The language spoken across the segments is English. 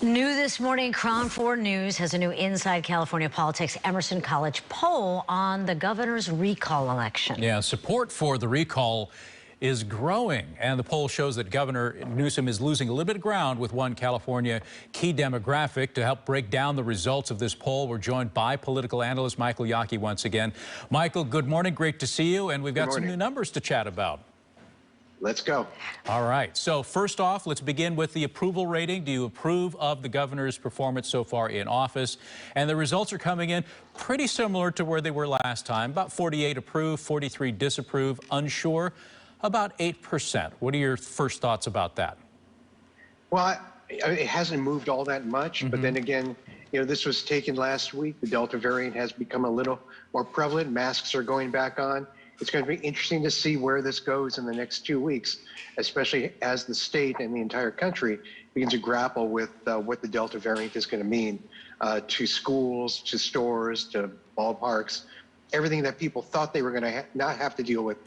New this morning, KRON 4 News has a new Inside California Politics Emerson College poll on the governor's recall election. Yeah, support for the recall is growing, and the poll shows that Governor Newsom is losing a little bit of ground with one California key demographic. To help break down the results of this poll, we're joined by political analyst Michael Yockey once again. Michael, good morning. Great to see you, and we've got some new numbers to chat about. Let's go. All right. So first off, let's begin with the approval rating. Do you approve of the governor's performance so far in office? And the results are coming in pretty similar to where they were last time. About 48 approve, 43 disapprove, unsure, about 8%. What are your first thoughts about that? Well, it hasn't moved all that much, but then again, this was taken last week. The Delta variant has become a little more prevalent. Masks are going back on. It's going to be interesting to see where this goes in the next 2 weeks, especially as the state and the entire country begins to grapple with what the Delta variant is going to mean to schools, to stores, to ballparks, everything that people thought they were going to not have to deal with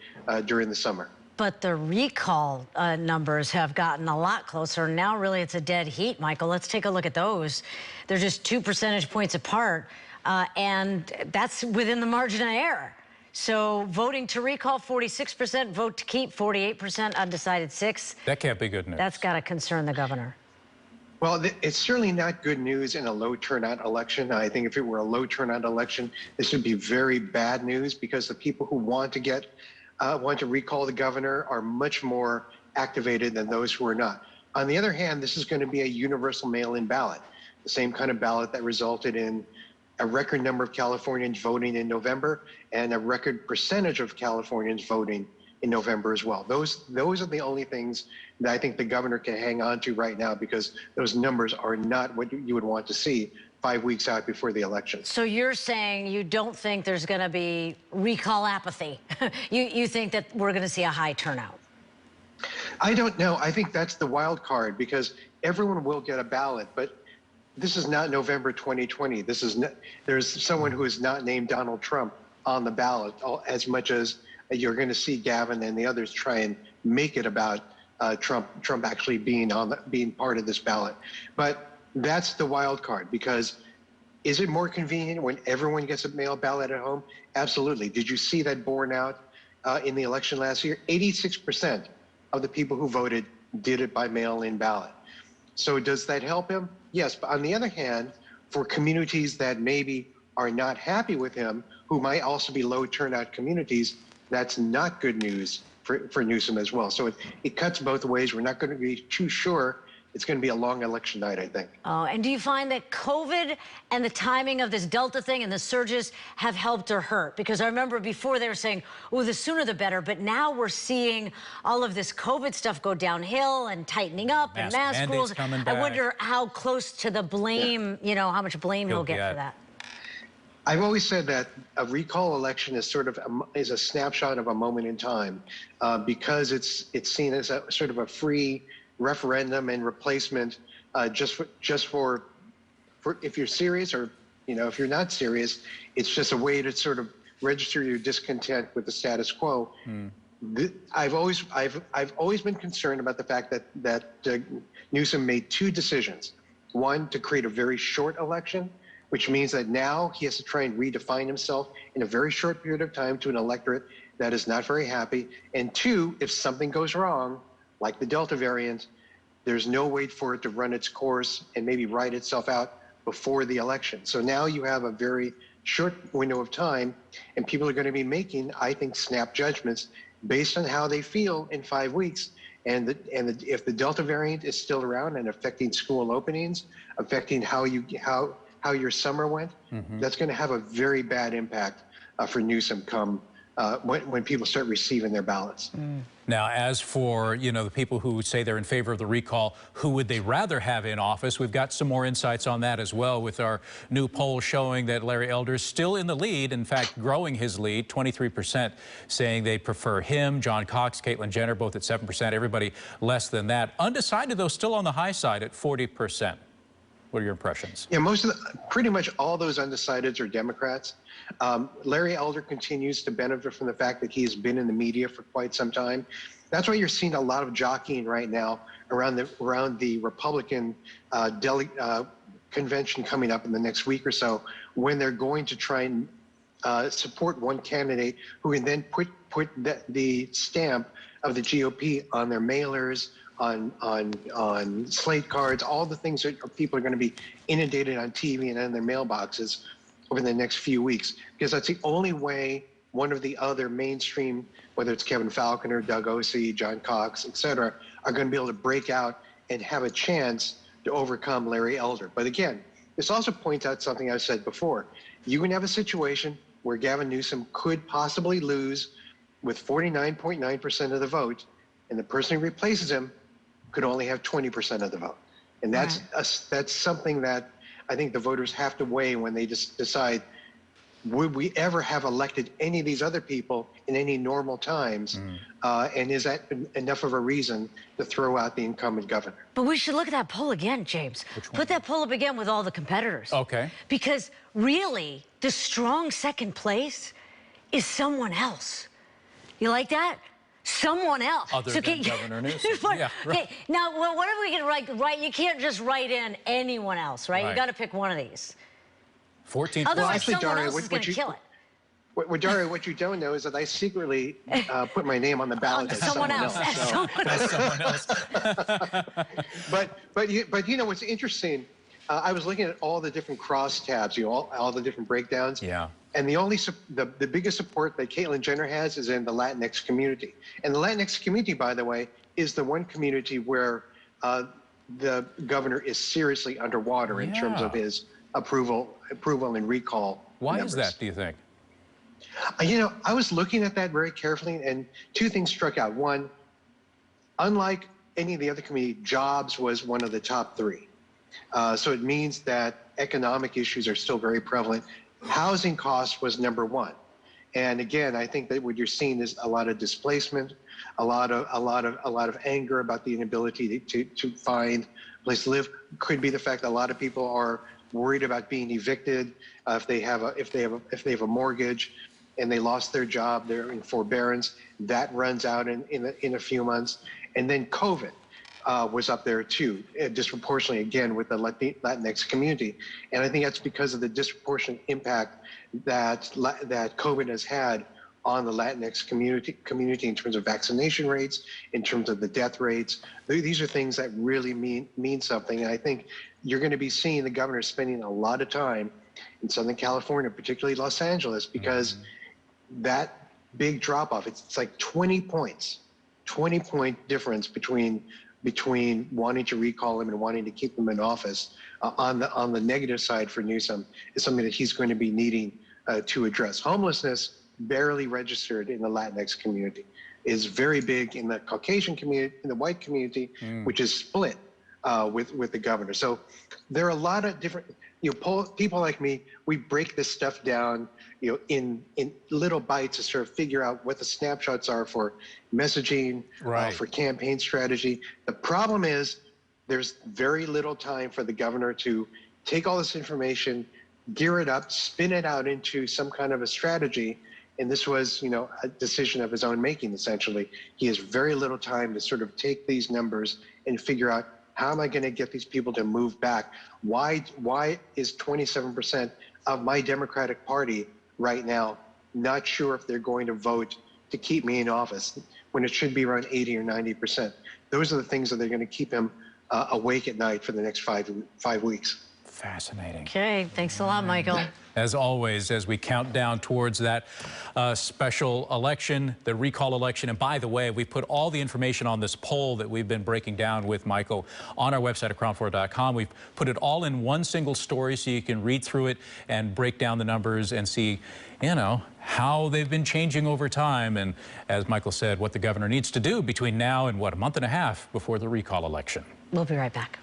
during the summer. But the recall numbers have gotten a lot closer. Now really it's a dead heat, Michael. Let's take a look at those. They're just 2 percentage points apart, and that's within the margin of error. So voting to recall, 46%, vote to keep, 48%, undecided 6%. That can't be good news. That's got to concern the governor. Well, it's certainly not good news in a low turnout election. I think if it were a low turnout election, this would be very bad news because the people who want to recall the governor are much more activated than those who are not. On the other hand, this is going to be a universal mail-in ballot, the same kind of ballot that resulted in a record number of Californians voting in November and a record percentage of Californians voting in November as well. Those are the only things that I think the governor can hang on to right now because those numbers are not what you would want to see 5 weeks out before the election. So you're saying you don't think there's going to be recall apathy. you think that we're going to see a high turnout? I don't know. I think that's the wild card because everyone will get a ballot, but this is not November 2020. There's someone who is not named Donald Trump on the ballot as much as you're going to see Gavin and the others try and make it about Trump actually being part of this ballot. But that's the wild card because is it more convenient when everyone gets a mail ballot at home? Absolutely. Did you see that borne out in the election last year? 86% of the people who voted did it by mail-in ballot. So does that help him? Yes, but on the other hand, for communities that maybe are not happy with him, who might also be low turnout communities, that's not good news for Newsom as well. So it cuts both ways. We're not going to be too sure. It's going to be a long election night, I think. Oh, and do you find that COVID and the timing of this Delta thing and the surges have helped or hurt? Because I remember before they were saying, oh, the sooner the better, but now we're seeing all of this COVID stuff go downhill and tightening up and mask rules. I wonder how close to the blame, how much blame he'll get for that. I've always said that a recall election is sort of is a snapshot of a moment in time because it's seen as a sort of a free referendum and replacement just for if you're serious or if you're not serious, it's just a way to sort of register your discontent with the status quo. I've always been concerned about the fact that Newsom made 2 decisions. One, to create a very short election, which means that now he has to try and redefine himself in a very short period of time to an electorate that is not very happy. And 2, if something goes wrong, like the Delta variant, there's no way for it to run its course and maybe write itself out before the election. So now you have a very short window of time, and people are going to be making, I think, snap judgments based on how they feel in 5 weeks. If the Delta variant is still around and affecting school openings, affecting how your summer went, that's going to have a very bad impact for Newsom come when people start receiving their ballots. Now, as for, the people who say they're in favor of the recall, who would they rather have in office? We've got some more insights on that as well with our new poll showing that Larry Elder's still in the lead, in fact, growing his lead, 23% saying they prefer him, John Cox, Caitlyn Jenner, both at 7%, everybody less than that. Undecided, though, still on the high side at 40%. What are your impressions? Yeah, pretty much all those undecideds are Democrats. Larry Elder continues to benefit from the fact that he has been in the media for quite some time. That's why you're seeing a lot of jockeying right now around the Republican convention coming up in the next week or so, when they're going to try and support one candidate who can then put the stamp of the GOP on their mailers, on slate cards, all the things that people are going to be inundated on TV and in their mailboxes over the next few weeks, because that's the only way one of the other mainstream, whether it's Kevin Falconer, Doug Ose, John Cox, et cetera, are going to be able to break out and have a chance to overcome Larry Elder. But again, this also points out something I said before. You can have a situation where Gavin Newsom could possibly lose with 49.9% of the vote, and the person who replaces him could only have 20% of the vote. And that's that's something that I think the voters have to weigh when they just decide, would we ever have elected any of these other people in any normal times? And is that enough of a reason to throw out the incumbent governor? But we should look at that poll again, James. Put that poll up again with all the competitors. Okay. Because really, the strong second place is someone else. You like that? Someone else. Other than Governor Newsom. Yeah, right. Okay, now, what are we going to write? You can't just write in anyone else, right? You got to pick one of these. 14. Otherwise, actually, someone Daria, else is going to kill it. Daria, what you don't know is that I secretly put my name on the ballot as someone else. Someone else. But you know what's interesting? I was looking at all the different cross tabs, all the different breakdowns. Yeah. And the biggest support that Caitlyn Jenner has is in the Latinx community. And the Latinx community, by the way, is the one community where the governor is seriously underwater in terms of his approval and recall. Why numbers. is that, do you think? You know, I was looking at that very carefully, and two things struck out. One, unlike any of the other community, jobs was one of the top three. So it means that economic issues are still very prevalent. Housing costs was number one. And again, I think that what you're seeing is a lot of displacement, a lot of anger about the inability to find a place to live. Could be the fact that a lot of people are worried about being evicted if they have a mortgage and they lost their job, they're in forbearance. That runs out in a few months. And then COVID was up there too, disproportionately again with the Latinx community. And I think that's because of the disproportionate impact that COVID has had on the Latinx community in terms of vaccination rates, in terms of the death rates. These are things that really mean something. And I think you're going to be seeing the governor spending a lot of time in Southern California, particularly Los Angeles, because that big drop off, it's like 20 points, 20-point difference between wanting to recall him and wanting to keep him in office on the negative side for Newsom is something that he's going to be needing to address. Homelessness, barely registered in the Latinx community, is very big in the Caucasian community, in the white community, which is split with the governor. So there are a lot of different, people like me, we break this stuff down, in little bites to sort of figure out what the snapshots are for messaging, for campaign strategy. The problem is there's very little time for the governor to take all this information, gear it up, spin it out into some kind of a strategy. And this was, a decision of his own making, essentially. He has very little time to sort of take these numbers and figure out, how am I going to get these people to move back? Why is 27% of my Democratic Party right now not sure if they're going to vote to keep me in office when it should be around 80 or 90%? Those are the things that are going to keep him awake at night for the next five weeks. Fascinating. Okay, thanks a lot, Michael. As always, as we count down towards that special election, the recall election. And by the way, we put all the information on this poll that we've been breaking down with Michael on our website at KRON4.com. We've put it all in one single story so you can read through it and break down the numbers and see, how they've been changing over time. And as Michael said, what the governor needs to do between now and, a month and a half before the recall election. We'll be right back.